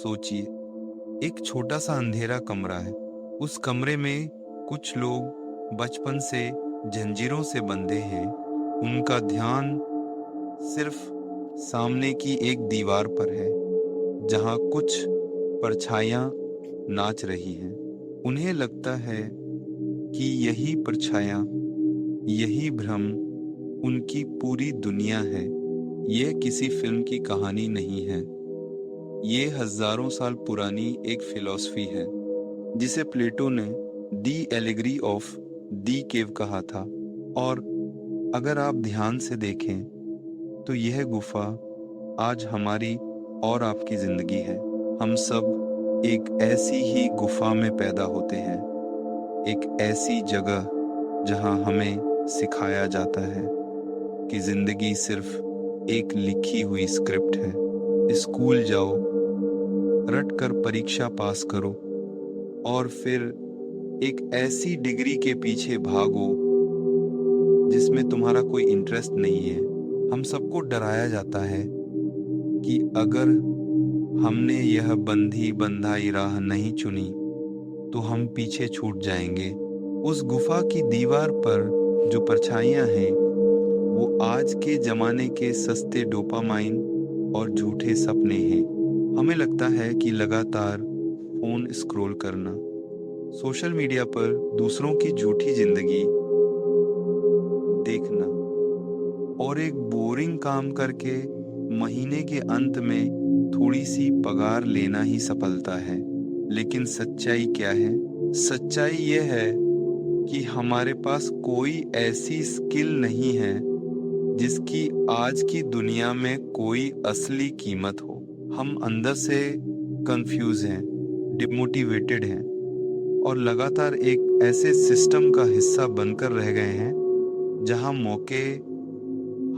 सोचिए, एक छोटा सा अंधेरा कमरा है। उस कमरे में कुछ लोग बचपन से जंजीरों से बंधे हैं। उनका ध्यान सिर्फ सामने की एक दीवार पर है, जहां कुछ परछाइयां नाच रही हैं। उन्हें लगता है कि यही परछाइयां, यही भ्रम उनकी पूरी दुनिया है। यह किसी फिल्म की कहानी नहीं है। ये हजारों साल पुरानी एक फिलॉसफी है, जिसे प्लेटो ने दी एलिगरी ऑफ दी केव कहा था। और अगर आप ध्यान से देखें तो यह गुफा आज हमारी और आपकी जिंदगी है। हम सब एक ऐसी ही गुफा में पैदा होते हैं, एक ऐसी जगह जहां हमें सिखाया जाता है कि जिंदगी सिर्फ एक लिखी हुई स्क्रिप्ट है। स्कूल जाओ, रट कर परीक्षा पास करो और फिर एक ऐसी डिग्री के पीछे भागो जिसमें तुम्हारा कोई इंटरेस्ट नहीं है। हम सबको डराया जाता है कि अगर हमने यह बंधी बंधाई राह नहीं चुनी तो हम पीछे छूट जाएंगे। उस गुफा की दीवार पर जो परछाइयां हैं वो आज के जमाने के सस्ते डोपामाइन और झूठे सपने हैं। हमें लगता है कि लगातार फोन स्क्रॉल करना, सोशल मीडिया पर दूसरों की झूठी जिंदगी देखना और एक बोरिंग काम करके महीने के अंत में थोड़ी सी पगार लेना ही सफलता है। लेकिन सच्चाई क्या है? सच्चाई यह है कि हमारे पास कोई ऐसी स्किल नहीं है जिसकी आज की दुनिया में कोई असली कीमत हो। हम अंदर से कंफ्यूज हैं, डिमोटिवेटेड हैं और लगातार एक ऐसे सिस्टम का हिस्सा बनकर रह गए हैं जहां मौके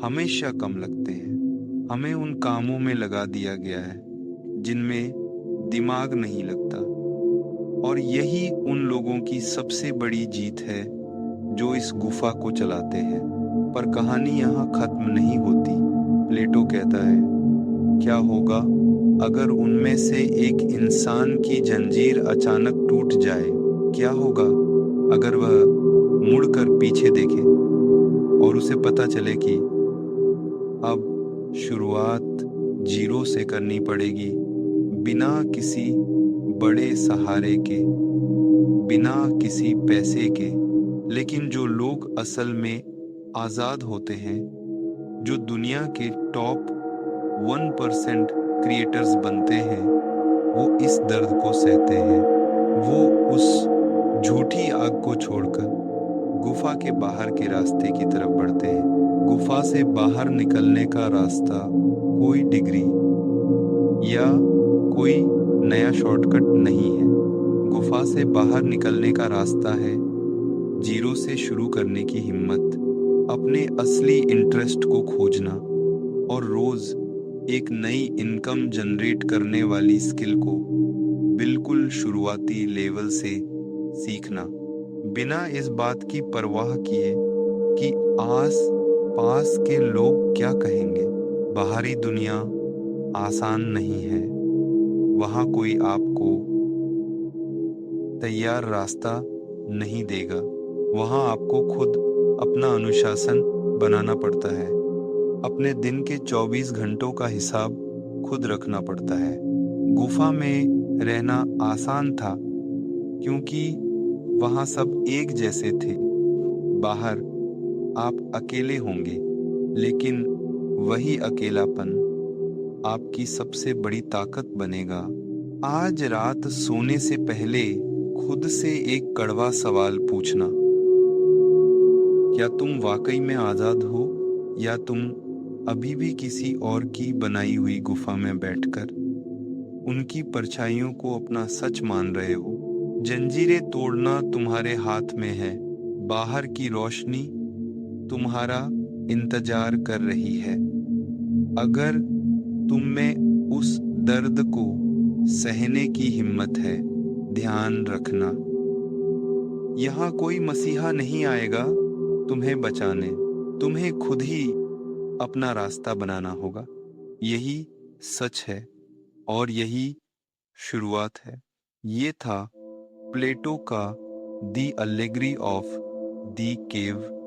हमेशा कम लगते हैं। हमें उन कामों में लगा दिया गया है जिनमें दिमाग नहीं लगता, और यही उन लोगों की सबसे बड़ी जीत है जो इस गुफा को चलाते हैं। पर कहानी यहाँ खत्म नहीं होती। प्लेटो कहता है, क्या होगा अगर उनमें से एक इंसान की जंजीर अचानक टूट जाए? क्या होगा अगर वह मुड़कर पीछे देखे और उसे पता चले कि अब शुरुआत जीरो से करनी पड़ेगी, बिना किसी बड़े सहारे के, बिना किसी पैसे के। लेकिन जो लोग असल में आजाद होते हैं, जो दुनिया के टॉप 1% क्रिएटर्स बनते हैं, वो इस दर्द को सहते हैं। वो उस झूठी आग को छोड़कर गुफा के बाहर के रास्ते की तरफ बढ़ते हैं। गुफा से बाहर निकलने का रास्ता कोई डिग्री या कोई नया शॉर्टकट नहीं है। गुफा से बाहर निकलने का रास्ता है जीरो से शुरू करने की हिम्मत, अपने असली इंटरेस्ट को खोजना और रोज एक नई इनकम जनरेट करने वाली स्किल को बिल्कुल शुरुआती लेवल से सीखना, बिना इस बात की परवाह किए कि आस पास के लोग क्या कहेंगे। बाहरी दुनिया आसान नहीं है। वहां कोई आपको तैयार रास्ता नहीं देगा। वहां आपको खुद अपना अनुशासन बनाना पड़ता है। अपने दिन के 24 घंटों का हिसाब खुद रखना पड़ता है। गुफा में रहना आसान था क्योंकि वहां सब एक जैसे थे। बाहर आप अकेले होंगे, लेकिन वही अकेलापन आपकी सबसे बड़ी ताकत बनेगा। आज रात सोने से पहले खुद से एक कड़वा सवाल पूछना, क्या तुम वाकई में आजाद हो या तुम अभी भी किसी और की बनाई हुई गुफा में बैठकर उनकी परछाइयों को अपना सच मान रहे हो? जंजीरें तोड़ना तुम्हारे हाथ में है। बाहर की रोशनी तुम्हारा इंतजार कर रही है। अगर तुम में उस दर्द को सहने की हिम्मत है, ध्यान रखना, यहाँ कोई मसीहा नहीं आएगा तुम्हें बचाने। तुम्हें खुद ही अपना रास्ता बनाना होगा। यही सच है और यही शुरुआत है। ये था प्लेटो का दी अलेगरी ऑफ दी केव